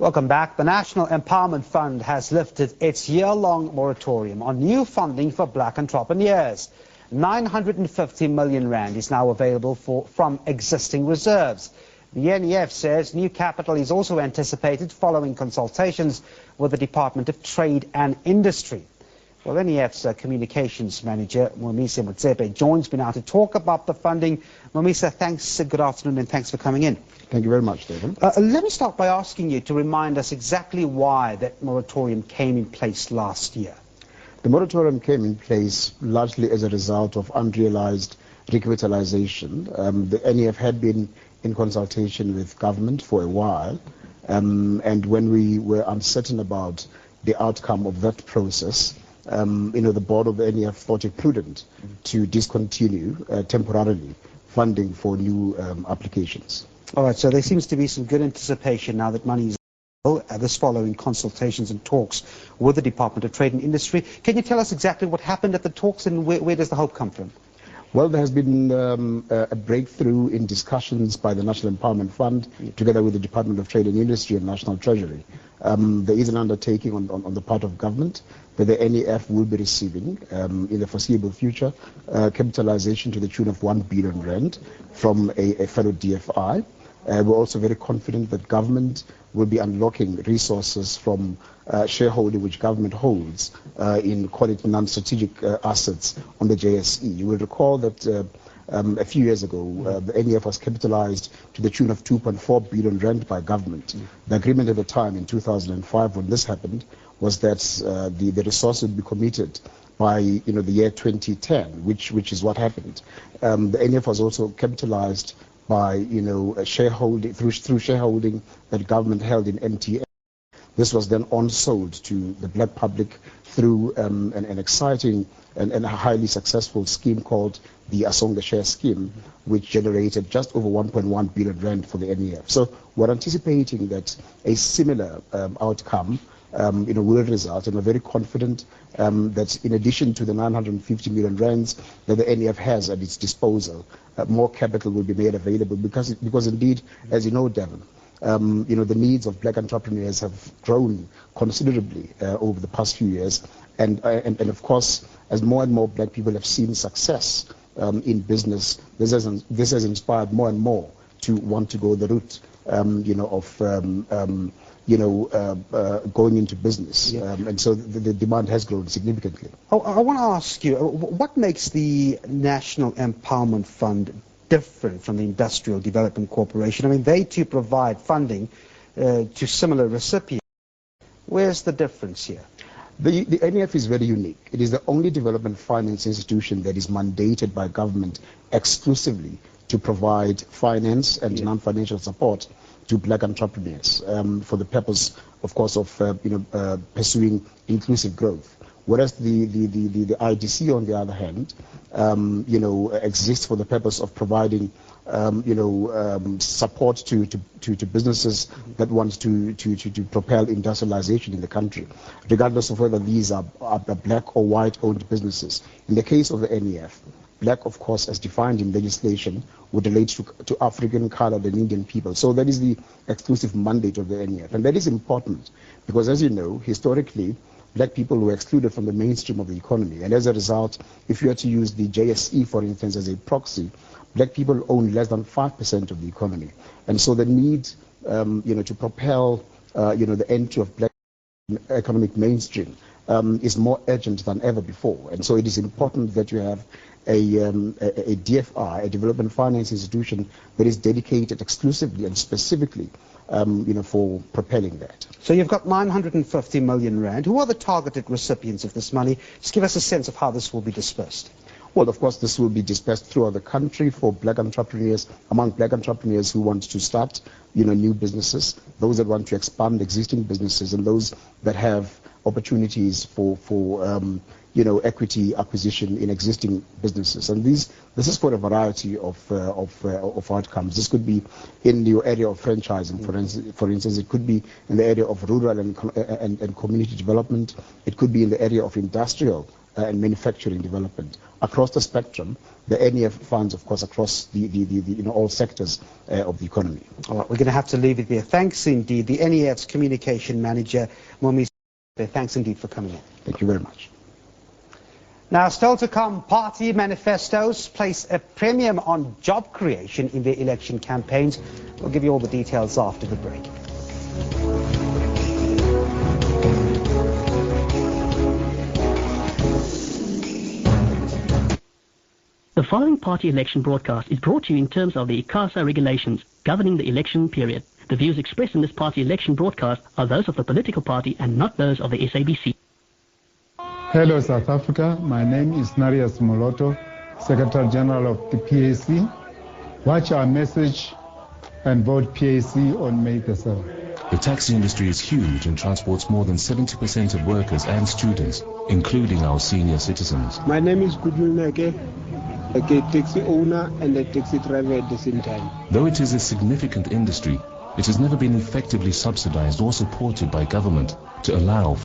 Welcome back. The National Empowerment Fund has lifted its year-long moratorium on new funding for black entrepreneurs. 950 million rand is now available from existing reserves. The NEF says new capital is also anticipated following consultations with the Department of Trade and Industry. Well, NEF's communications manager, Moemise Motsepe, joins me now to talk about the funding. Moemise, thanks, good afternoon, and thanks for coming in. Thank you very much, David. Let me start by asking you to remind us exactly why that moratorium came in place last year. The moratorium came in place largely as a result of unrealized recapitalization. The NEF had been in consultation with government for a while, and when we were uncertain about the outcome of that process, the board of the NEF thought it prudent to discontinue temporarily funding for new applications. All right, so there seems to be some good anticipation now that money is available, this following consultations and talks with the Department of Trade and Industry. Can you tell us exactly what happened at the talks and where does the hope come from? Well, there has been a breakthrough in discussions by the National Empowerment Fund together with the Department of Trade and Industry and National Treasury. There is an undertaking on the part of government that the NEF will be receiving in the foreseeable future capitalization to the tune of 1 billion rand from a fellow DFI. We're also very confident that government will be unlocking resources from shareholding which government holds in, call it, non-strategic assets on the JSE. You will recall that a few years ago, the NEF was capitalized to the tune of 2.4 billion rand by government. The agreement at the time in 2005 when this happened was that the resources would be committed by the year 2010, which is what happened. The NEF was also capitalized by shareholding through shareholding that government held in MTA. This was then on-sold to the black public through an exciting and highly successful scheme called the Asonga Share Scheme, which generated just over 1.1 billion rand for the NEF. So we're anticipating that a similar outcome will result, and we're very confident that in addition to the 950 million rands that the NEF has at its disposal, more capital will be made available because indeed, as you know, Devon, the needs of black entrepreneurs have grown considerably over the past few years, and of course, as more and more black people have seen success in business, this has inspired more and more to want to go the route going into business. And so the demand has grown significantly. I want to ask you, what makes the National Empowerment Fund different from the Industrial Development Corporation? I mean, they too provide funding to similar recipients. Where's the difference here? The NEF is very unique. It is the only development finance institution that is mandated by government exclusively to provide finance and non-financial support to black entrepreneurs for the purpose, of course, of pursuing inclusive growth. Whereas the IDC, on the other hand, exists for the purpose of providing support to businesses that want to propel industrialization in the country, regardless of whether these are black or white-owned businesses. In the case of the NEF, black, of course, as defined in legislation, would relate to African, colored, and Indian people. So that is the exclusive mandate of the NEF. And that is important because, as you know, historically, black people were excluded from the mainstream of the economy. And as a result, if you are to use the JSE, for instance, as a proxy, black people own less than 5% of the economy. And so the need, to propel, the entry of black economic mainstream is more urgent than ever before. And so it is important that you have a DFI, a development finance institution, that is dedicated exclusively and specifically for propelling that. So you've got 950 million rand. Who are the targeted recipients of this money? Just give us a sense of how this will be dispersed. Well, of course, this will be dispersed throughout the country for black entrepreneurs, among black entrepreneurs who want to start, new businesses, those that want to expand existing businesses, and those that have opportunities for equity acquisition in existing businesses. And this is for a variety of outcomes. This could be in your area of franchising, for instance. It could be in the area of rural and community development. It could be in the area of industrial and manufacturing development across the spectrum. The NEF funds, of course, across the all sectors of the economy. All right, we're going to have to leave it there. Thanks indeed. The NEF's communication manager, Moemise Motsepe. Thanks indeed for coming in. Thank you very much. Now, still to come, party manifestos place a premium on job creation in their election campaigns. We'll give you all the details after the break. The following party election broadcast is brought to you in terms of the ICASA regulations governing the election period. The views expressed in this party election broadcast are those of the political party and not those of the SABC. Hello South Africa, my name is Narias Moloto, Secretary General of the PAC. Watch our message and vote PAC on May the 7th. The taxi industry is huge and transports more than 70% of workers and students, including our senior citizens. My name is Gudulneke, a taxi owner and a taxi driver at the same time. Though it is a significant industry, it has never been effectively subsidized or supported by government to allow